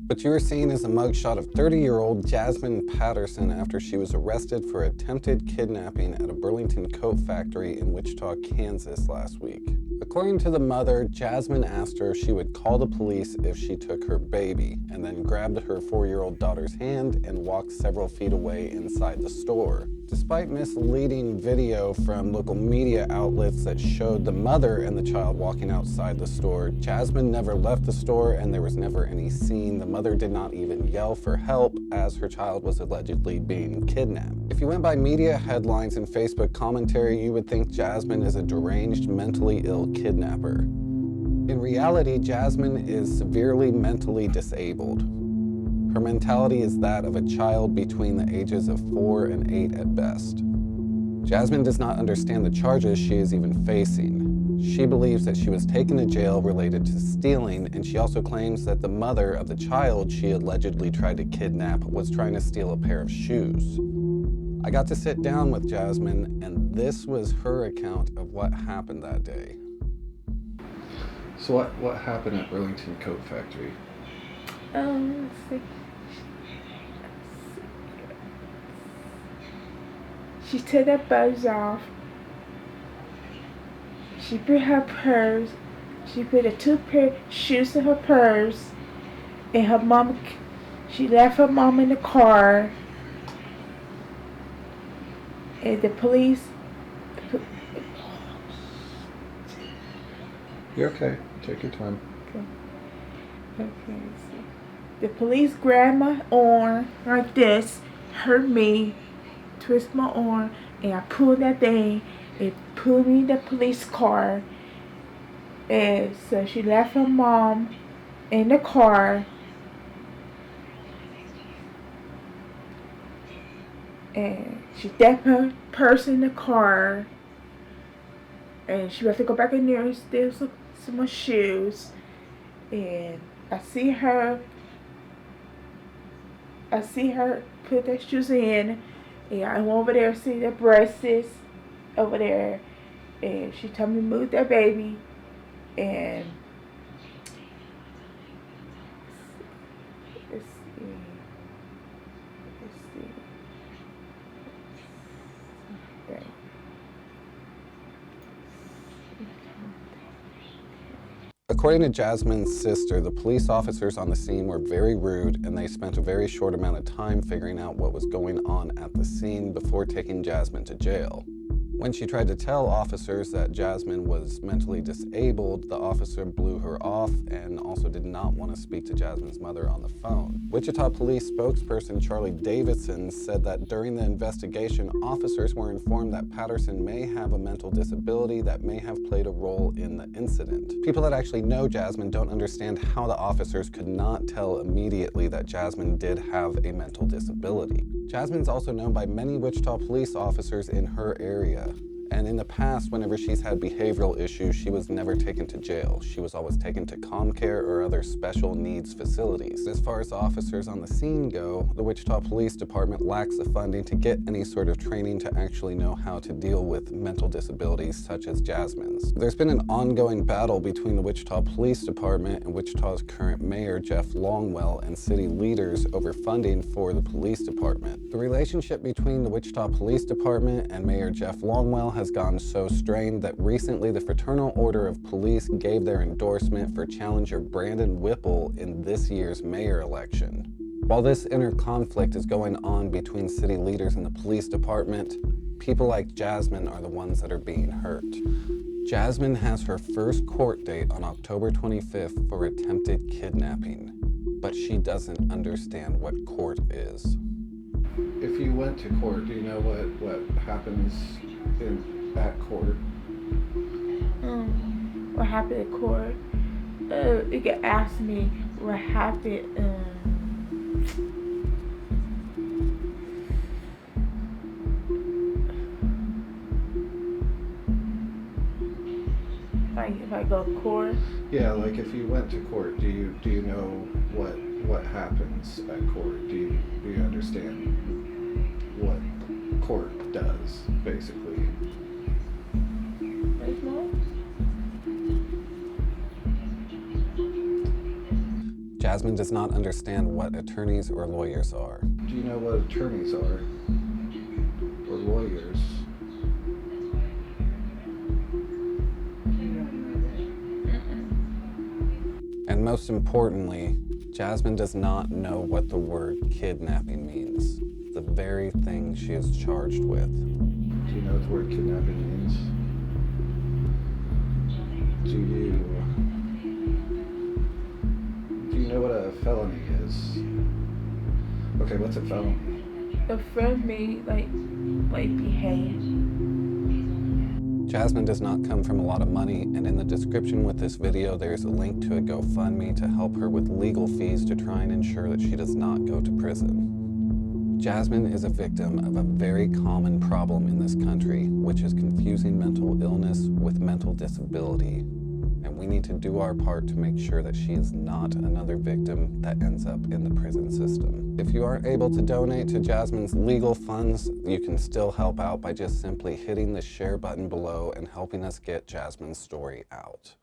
What you are seeing is a mugshot of 30-year-old Jasmine Patterson after she was arrested for attempted kidnapping at a Burlington Coat Factory in Wichita, Kansas last week. According to the mother, Jasmine asked her if she would call the police if she took her baby, and then grabbed her 4-year-old daughter's hand and walked several feet away inside the store. Despite misleading video from local media outlets that showed the mother and the child walking outside the store, Jasmine never left the store and there was never any scene. The mother did not even yell for help as her child was allegedly being kidnapped. If you went by media headlines and Facebook commentary, you would think Jasmine is a deranged, mentally ill kidnapper. In reality, Jasmine is severely mentally disabled. Her mentality is that of a child between the ages of 4 and 8 at best. Jasmine does not understand the charges she is even facing. She believes that she was taken to jail related to stealing, and she also claims that the mother of the child she allegedly tried to kidnap was trying to steal a pair of shoes. I got to sit down with Jasmine, and this was her account of what happened that day. So what happened at Burlington Coat Factory? Let's see. She took the buttons off. She put her purse. She put the 2 pair of shoes in her purse. And her mom, she left her mom in the car. And the police. You're okay. Take your time. Okay. So the police grabbed my arm like this, hurt me, twist my arm, and I pulled that thing. It pulled me in the police car. And so she left her mom in the car. And she left her purse in the car. And she had to go back in there and steal some more shoes. And I see her put the shoes in. And I went over there to see the breasts over there. And she told me to move that baby. And let's see. Okay. According to Jasmine's sister, the police officers on the scene were very rude and they spent a very short amount of time figuring out what was going on at the scene before taking Jasmine to jail. When she tried to tell officers that Jasmine was mentally disabled, the officer blew her off and also did not want to speak to Jasmine's mother on the phone. Wichita Police spokesperson Charlie Davidson said that during the investigation, officers were informed that Patterson may have a mental disability that may have played a role in the incident. People that actually know Jasmine don't understand how the officers could not tell immediately that Jasmine did have a mental disability. Jasmine's also known by many Wichita police officers in her area. And in the past, whenever she's had behavioral issues, she was never taken to jail. She was always taken to ComCare or other special needs facilities. As far as officers on the scene go, the Wichita Police Department lacks the funding to get any sort of training to actually know how to deal with mental disabilities such as Jasmine's. There's been an ongoing battle between the Wichita Police Department and Wichita's current mayor, Jeff Longwell, and city leaders over funding for the police department. The relationship between the Wichita Police Department and Mayor Jeff Longwell has gone so strained that recently the Fraternal Order of Police gave their endorsement for challenger Brandon Whipple in this year's mayor election. While this inner conflict is going on between city leaders and the police department, people like Jasmine are the ones that are being hurt. Jasmine has her first court date on October 25th for attempted kidnapping, but she doesn't understand what court is. If you went to court, do you know what happens at court? What happened at court? You can ask me what happened. Like if I go to court. Yeah, like if you went to court, do you know what happens at court? Do you understand what court does, basically? Jasmine does not understand what attorneys or lawyers are. Do you know what attorneys are? Or lawyers? And most importantly, Jasmine does not know what the word kidnapping means, the very thing she is charged with. Do you know what the word kidnapping means? Do you know what a felony is? Okay, what's a felony? A felony, like behave. Jasmine does not come from a lot of money, and in the description with this video, there's a link to a GoFundMe to help her with legal fees to try and ensure that she does not go to prison. Jasmine is a victim of a very common problem in this country, which is confusing mental illness with mental disability. And we need to do our part to make sure that she is not another victim that ends up in the prison system. If you aren't able to donate to Jasmine's legal funds, you can still help out by just simply hitting the share button below and helping us get Jasmine's story out.